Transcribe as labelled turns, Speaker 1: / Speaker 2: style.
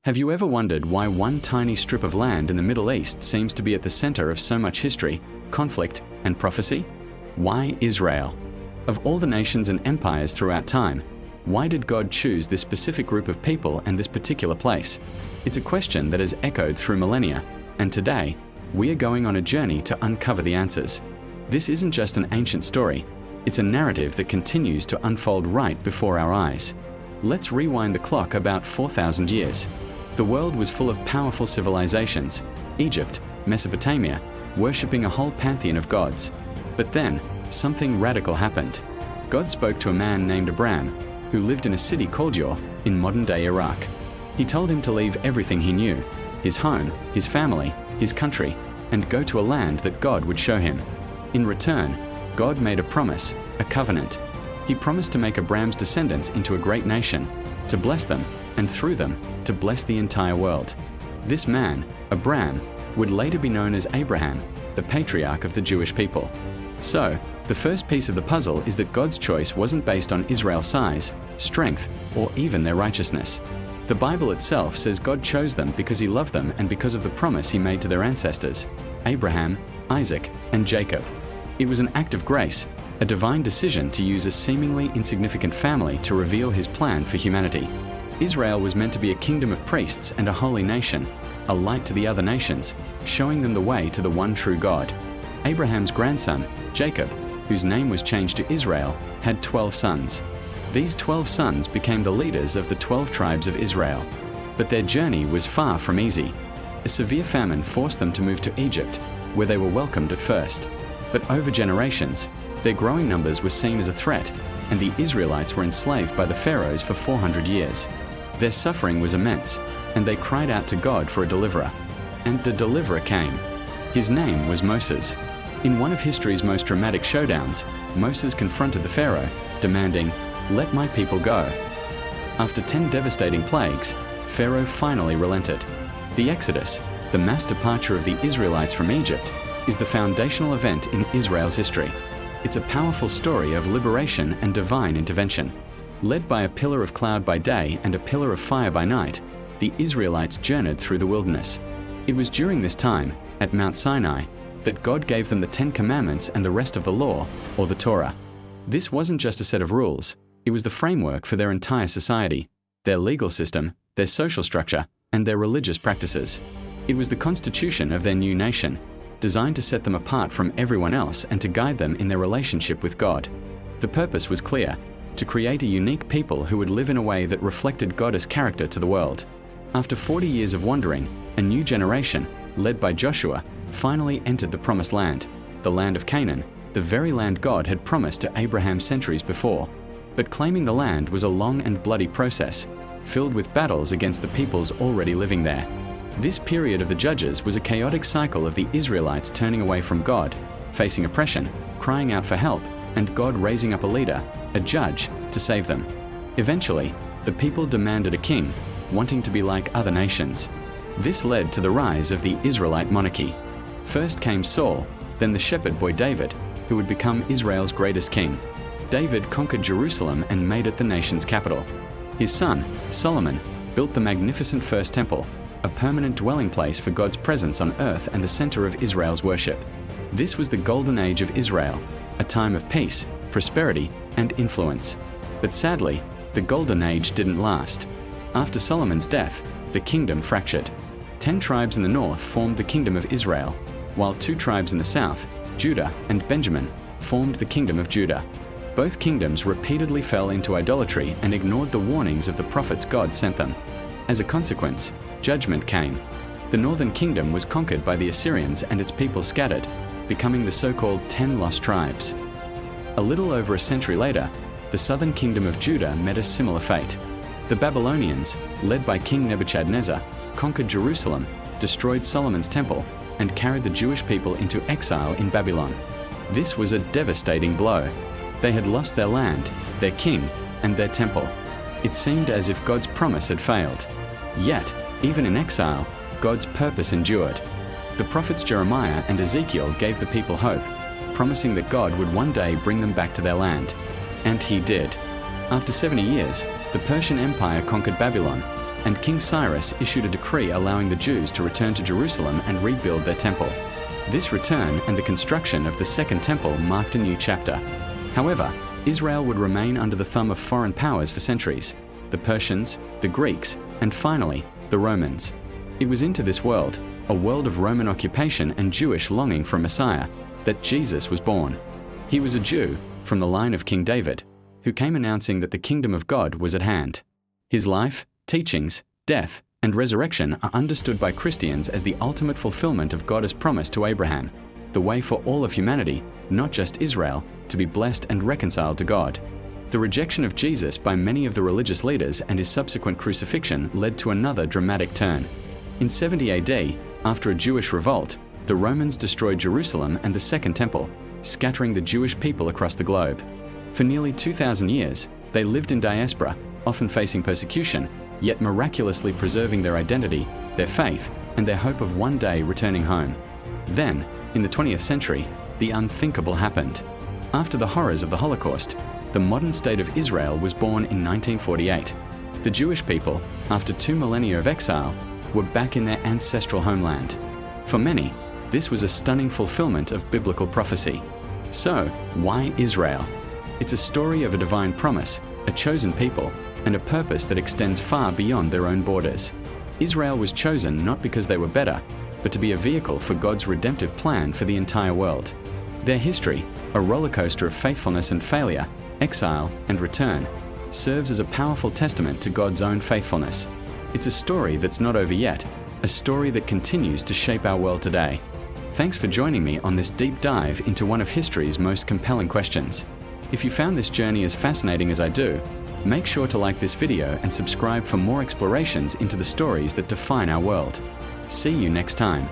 Speaker 1: Have you ever wondered why one tiny strip of land in the Middle East seems to be at the center of so much history, conflict, and prophecy? Why Israel? Of all the nations and empires throughout time, why did God choose this specific group of people and this particular place? It's a question that has echoed through millennia, and today, we are going on a journey to uncover the answers. This isn't just an ancient story, it's a narrative that continues to unfold right before our eyes. Let's rewind the clock about 4,000 years. The world was full of powerful civilizations, Egypt, Mesopotamia, worshipping a whole pantheon of gods. But then, something radical happened. God spoke to a man named Abraham, who lived in a city called Ur in modern-day Iraq. He told him to leave everything he knew, his home, his family, his country, and go to a land that God would show him. In return, God made a promise, a covenant. He promised to make Abraham's descendants into a great nation, to bless them, and through them, to bless the entire world. This man, Abraham, would later be known as Abraham, the patriarch of the Jewish people. So, the first piece of the puzzle is that God's choice wasn't based on Israel's size, strength, or even their righteousness. The Bible itself says God chose them because He loved them and because of the promise He made to their ancestors, Abraham, Isaac, and Jacob. It was an act of grace, a divine decision to use a seemingly insignificant family to reveal His plan for humanity. Israel was meant to be a kingdom of priests and a holy nation, a light to the other nations, showing them the way to the one true God. Abraham's grandson, Jacob, whose name was changed to Israel, had 12 sons. These 12 sons became the leaders of the 12 tribes of Israel. But their journey was far from easy. A severe famine forced them to move to Egypt, where they were welcomed at first. But over generations, their growing numbers were seen as a threat, and the Israelites were enslaved by the pharaohs for 400 years. Their suffering was immense, and they cried out to God for a deliverer. And the deliverer came. His name was Moses. In one of history's most dramatic showdowns, Moses confronted the Pharaoh, demanding, "Let my people go." After 10 devastating plagues, Pharaoh finally relented. The Exodus, the mass departure of the Israelites from Egypt, is the foundational event in Israel's history. It's a powerful story of liberation and divine intervention. Led by a pillar of cloud by day and a pillar of fire by night, the Israelites journeyed through the wilderness. It was during this time, at Mount Sinai, that God gave them the 10 Commandments and the rest of the law, or the Torah. This wasn't just a set of rules, it was the framework for their entire society, their legal system, their social structure, and their religious practices. It was the constitution of their new nation, designed to set them apart from everyone else and to guide them in their relationship with God. The purpose was clear: to create a unique people who would live in a way that reflected God's character to the world. After 40 years of wandering, a new generation, led by Joshua, finally entered the Promised Land, the land of Canaan, the very land God had promised to Abraham centuries before. But claiming the land was a long and bloody process, filled with battles against the peoples already living there. This period of the Judges was a chaotic cycle of the Israelites turning away from God, facing oppression, crying out for help, and God raising up a leader, a judge, to save them. Eventually, the people demanded a king, wanting to be like other nations. This led to the rise of the Israelite monarchy. First came Saul, then the shepherd boy David, who would become Israel's greatest king. David conquered Jerusalem and made it the nation's capital. His son, Solomon, built the magnificent First Temple, a permanent dwelling place for God's presence on earth and the center of Israel's worship. This was the golden age of Israel, a time of peace, prosperity, and influence. But sadly, the golden age didn't last. After Solomon's death, the kingdom fractured. 10 tribes in the north formed the kingdom of Israel, while 2 tribes in the south, Judah and Benjamin, formed the kingdom of Judah. Both kingdoms repeatedly fell into idolatry and ignored the warnings of the prophets God sent them. As a consequence, judgment came. The northern kingdom was conquered by the Assyrians and its people scattered, becoming the so-called 10 lost tribes. A little over a century later, the southern kingdom of Judah met a similar fate. The Babylonians, led by King Nebuchadnezzar, conquered Jerusalem, destroyed Solomon's temple, and carried the Jewish people into exile in Babylon. This was a devastating blow. They had lost their land, their king, and their temple. It seemed as if God's promise had failed. Yet, even in exile, God's purpose endured. The prophets Jeremiah and Ezekiel gave the people hope, promising that God would one day bring them back to their land. And He did. After 70 years, the Persian Empire conquered Babylon. and King Cyrus issued a decree allowing the Jews to return to Jerusalem and rebuild their temple. This return and the construction of the Second Temple marked a new chapter. However, Israel would remain under the thumb of foreign powers for centuries: the Persians, the Greeks, and finally, the Romans. It was into this world, a world of Roman occupation and Jewish longing for a Messiah, that Jesus was born. He was a Jew from the line of King David, who came announcing that the kingdom of God was at hand. His life, teachings, death, and resurrection are understood by Christians as the ultimate fulfillment of God's promise to Abraham, the way for all of humanity, not just Israel, to be blessed and reconciled to God. The rejection of Jesus by many of the religious leaders and his subsequent crucifixion led to another dramatic turn. In 70 AD, after a Jewish revolt, the Romans destroyed Jerusalem and the Second Temple, scattering the Jewish people across the globe. For nearly 2,000 years, they lived in diaspora, often facing persecution, yet miraculously preserving their identity, their faith, and their hope of one day returning home. Then, in the 20th century, the unthinkable happened. After the horrors of the Holocaust, the modern state of Israel was born in 1948. The Jewish people, after 2 millennia of exile, were back in their ancestral homeland. For many, this was a stunning fulfillment of biblical prophecy. So, why Israel? It's a story of a divine promise, a chosen people, and a purpose that extends far beyond their own borders. Israel was chosen not because they were better, but to be a vehicle for God's redemptive plan for the entire world. Their history, a rollercoaster of faithfulness and failure, exile and return, serves as a powerful testament to God's own faithfulness. It's a story that's not over yet, a story that continues to shape our world today. Thanks for joining me on this deep dive into one of history's most compelling questions. If you found this journey as fascinating as I do, make sure to like this video and subscribe for more explorations into the stories that define our world. See you next time.